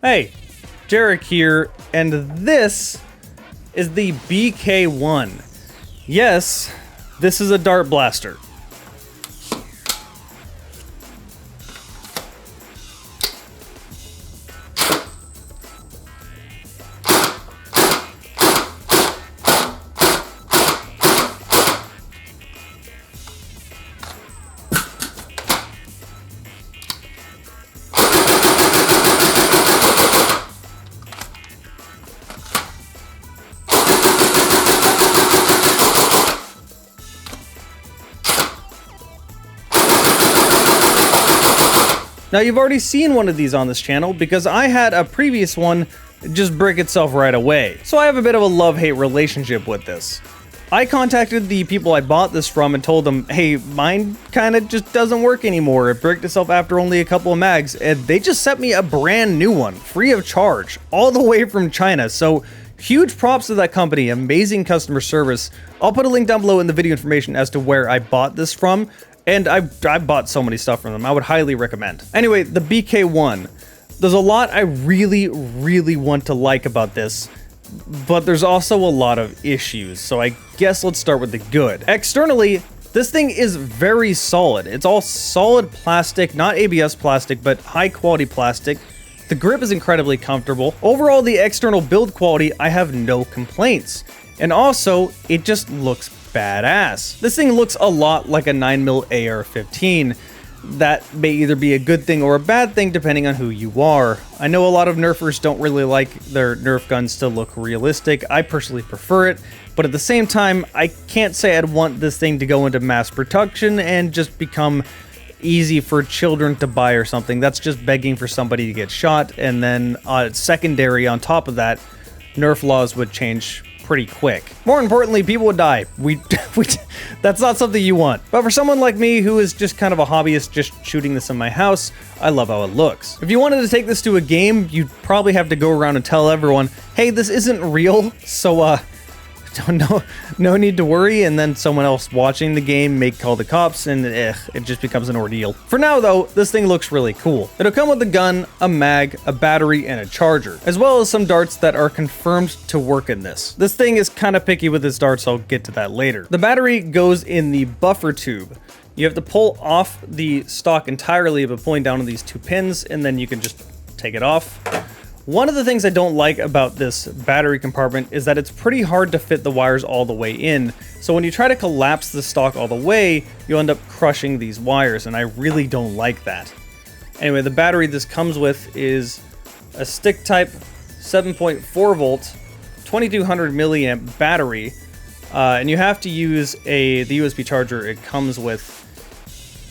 Hey, Jarek here, and this is the BK1. Yes, this is a dart blaster. Now, you've already seen one of these on this channel because I had a previous one just brick itself right away. So I have a bit of a love-hate relationship with this. I contacted the people I bought this from and told them, hey, mine kind of just doesn't work anymore. It bricked itself after only a couple of mags, and they just sent me a brand new one, free of charge, all the way from China. So huge props to that company, amazing customer service. I'll put a link down below in the video information as to where I bought this from. And I bought so many stuff from them. I would highly recommend. Anyway, the BK1. There's a lot I really want to like about this, but there's also a lot of issues. So I guess let's start with the good. Externally, this thing is very solid. It's all solid plastic, not ABS plastic, but high quality plastic. The grip is incredibly comfortable. Overall, the external build quality, I have no complaints. And also, it just looks badass. This thing looks a lot like a 9mm AR-15. That may either be a good thing or a bad thing depending on who you are. I know a lot of nerfers don't really like their Nerf guns to look realistic. I personally prefer it, but at the same time, I can't say I'd want this thing to go into mass production and just become easy for children to buy or something. That's just begging for somebody to get shot, and then secondary on top of that, Nerf laws would change pretty quick. More importantly, people would die. That's not something you want. But for someone like me who is just kind of a hobbyist just shooting this in my house, I love how it looks. If you wanted to take this to a game, you'd probably have to go around and tell everyone, hey, this isn't real, so no need to worry, and then someone else watching the game may call the cops, and it just becomes an ordeal. For now, though, this thing looks really cool. It'll come with a gun, a mag, a battery, and a charger, as well as some darts that are confirmed to work in this. This thing is kind of picky with its darts, so I'll get to that later. The battery goes in the buffer tube. You have to pull off the stock entirely by pulling down on these two pins, and then you can just take it off. One of the things I don't like about this battery compartment is that it's pretty hard to fit the wires all the way in. So when you try to collapse the stock all the way, you end up crushing these wires, and I really don't like that. Anyway, the battery this comes with is a stick type 7.4 volt, 2200 milliamp battery, and you have to use the USB charger it comes with.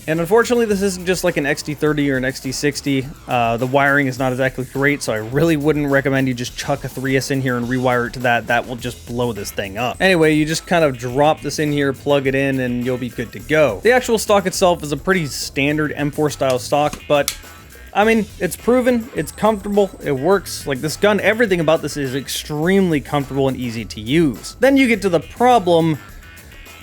And unfortunately, this isn't just like an XT30 or an XT60. The wiring is not exactly great, so I really wouldn't recommend you just chuck a 3S in here and rewire it to that. That will just blow this thing up. Anyway, you just kind of drop this in here, plug it in, and you'll be good to go. The actual stock itself is a pretty standard M4 style stock, but I mean, it's proven, it's comfortable, it works. Like this gun, everything about this is extremely comfortable and easy to use. Then you get to the problem.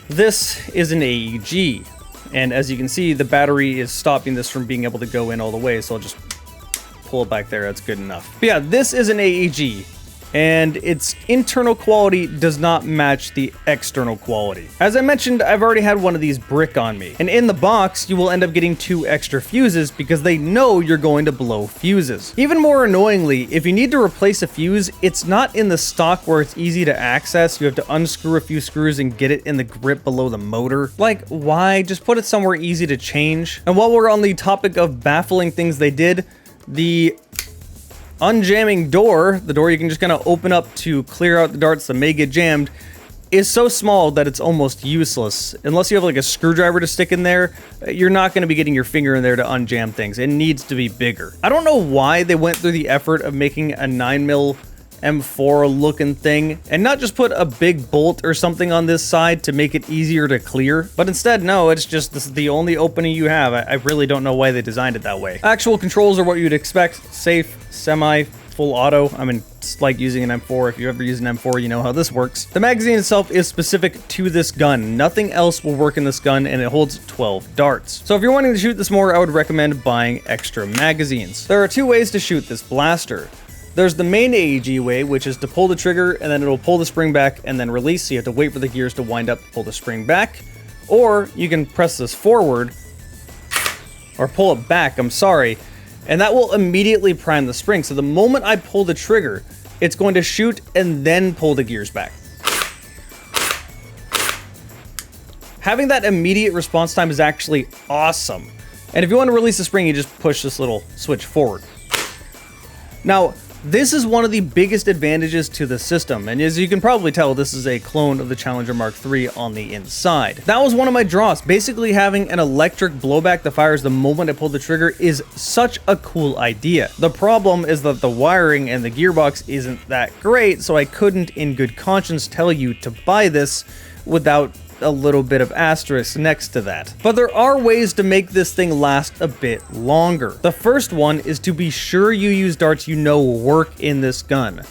This is an AEG. And as you can see, the battery is stopping this from being able to go in all the way, so I'll just pull it back there. That's good enough. But yeah, this is an AEG, and its internal quality does not match the external quality. As I mentioned, I've already had one of these brick on me, and in the box, you will end up getting 2 extra fuses because they know you're going to blow fuses. Even more annoyingly, if you need to replace a fuse, it's not in the stock where it's easy to access. You have to unscrew a few screws and get it in the grip below the motor. Like, why? Just put it somewhere easy to change. And while we're on the topic of baffling things they did, the unjamming door, the door you can just kind of open up to clear out the darts that may get jammed, is so small that it's almost useless. Unless you have like a screwdriver to stick in there, you're not going to be getting your finger in there to unjam things. It needs to be bigger. I don't know why they went through the effort of making a 9mm M4 looking thing and not just put a big bolt or something on this side to make it easier to clear, but instead, no, it's just this is the only opening you have. I really don't know why they designed it that way. Actual controls are what you'd expect: safe, semi, full auto. I mean, it's like using an M4. If you ever use an M4, you know how this works. The magazine itself is specific to this gun. Nothing else will work in this gun, and it holds 12 darts. So if you're wanting to shoot this more, I would recommend buying extra magazines. There are 2 ways to shoot this blaster. There's the main AEG way, which is to pull the trigger, and then it'll pull the spring back and then release, so you have to wait for the gears to wind up to pull the spring back. Or you can press this forward, or pull it back, I'm sorry, and that will immediately prime the spring. So the moment I pull the trigger, it's going to shoot and then pull the gears back. Having that immediate response time is actually awesome. And if you want to release the spring, you just push this little switch forward. Now, this is one of the biggest advantages to the system, and as you can probably tell, this is a clone of the Challenger Mark III on the inside. That was one of my draws. Basically, having an electric blowback that fires the moment I pull the trigger is such a cool idea. The problem is that the wiring and the gearbox isn't that great, so I couldn't in good conscience tell you to buy this without a little bit of asterisk next to that. But there are ways to make this thing last a bit longer. The first one is to be sure you use darts you know work in this gun.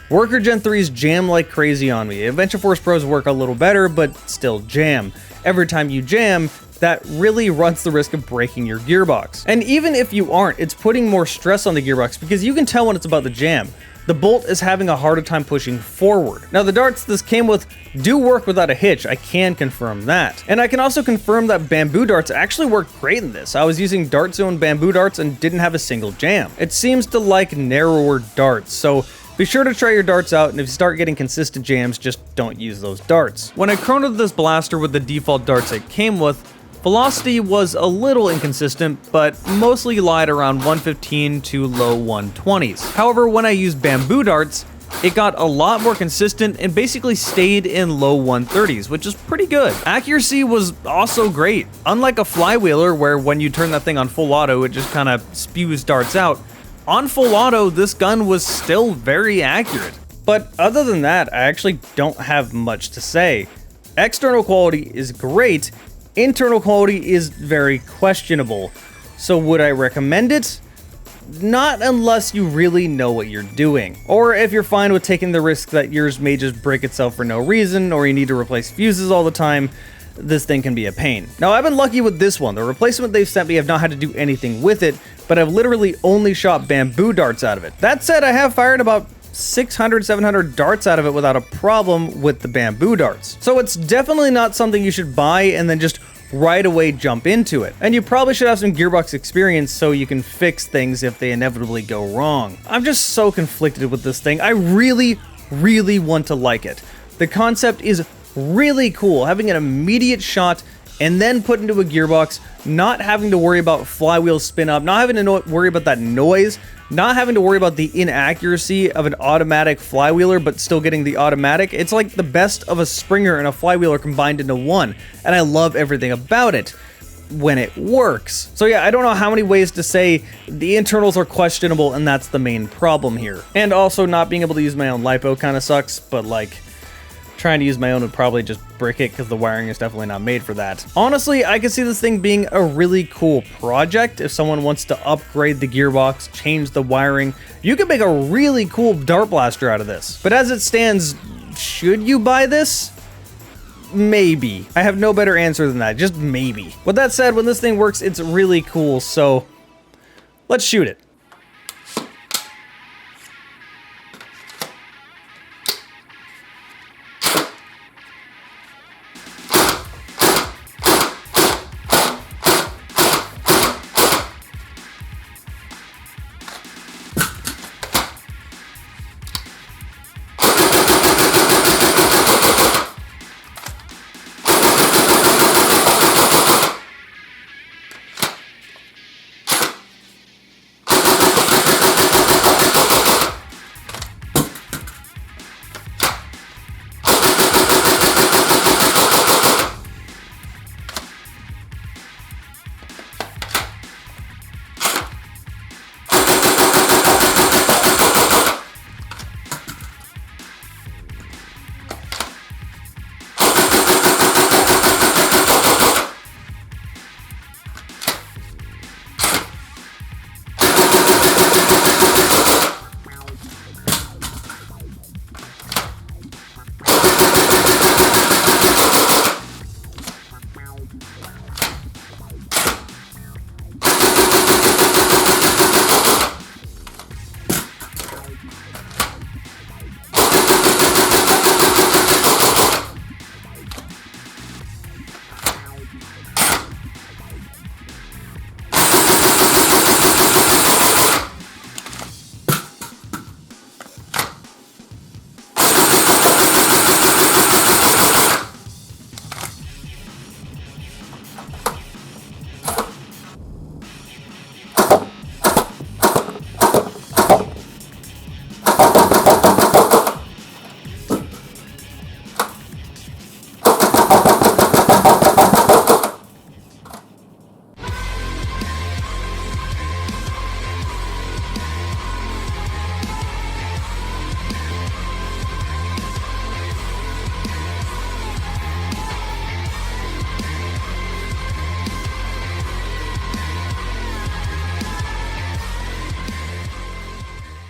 Worker Gen 3s jam like crazy on me. Adventure Force Pros work a little better, but still jam. Every time you jam, that really runs the risk of breaking your gearbox. And even if you aren't, it's putting more stress on the gearbox because you can tell when it's about to jam. The bolt is having a harder time pushing forward. Now, the darts this came with do work without a hitch, I can confirm that. And I can also confirm that bamboo darts actually work great in this. I was using Dart Zone bamboo darts and didn't have a single jam. It seems to like narrower darts, so be sure to try your darts out, and if you start getting consistent jams, just don't use those darts. When I chronoed this blaster with the default darts it came with, velocity was a little inconsistent, but mostly lied around 115 to low 120s. However, when I used bamboo darts, it got a lot more consistent and basically stayed in low 130s, which is pretty good. Accuracy was also great. Unlike a flywheeler where when you turn that thing on full auto, it just kind of spews darts out, on full auto, this gun was still very accurate. But other than that, I actually don't have much to say. External quality is great. Internal quality is very questionable. So would I recommend it? Not unless you really know what you're doing. Or if you're fine with taking the risk that yours may just break itself for no reason, or you need to replace fuses all the time, this thing can be a pain. Now, I've been lucky with this one. The replacement they've sent me, I've not had to do anything with it, but I've literally only shot bamboo darts out of it. That said, I have fired about 600, 700 darts out of it without a problem with the bamboo darts. So it's definitely not something you should buy and then just right away jump into it. And you probably should have some gearbox experience so you can fix things if they inevitably go wrong. I'm just so conflicted with this thing. I really want to like it. The concept is really cool, having an immediate shot and then put into a gearbox, not having to worry about flywheel spin up, not having to worry about that noise, not having to worry about the inaccuracy of an automatic flywheeler, but still getting the automatic. It's like the best of a Springer and a flywheeler combined into one, and I love everything about it when it works. So yeah, I don't know how many ways to say the internals are questionable, and that's the main problem here. And also not being able to use my own LiPo kind of sucks, but like, trying to use my own would probably just brick it because the wiring is definitely not made for that. Honestly, I could see this thing being a really cool project if someone wants to upgrade the gearbox, change the wiring. You could make a really cool dart blaster out of this. But as it stands, should you buy this? Maybe. I have no better answer than that, just maybe. With that said, when this thing works, it's really cool, so let's shoot it.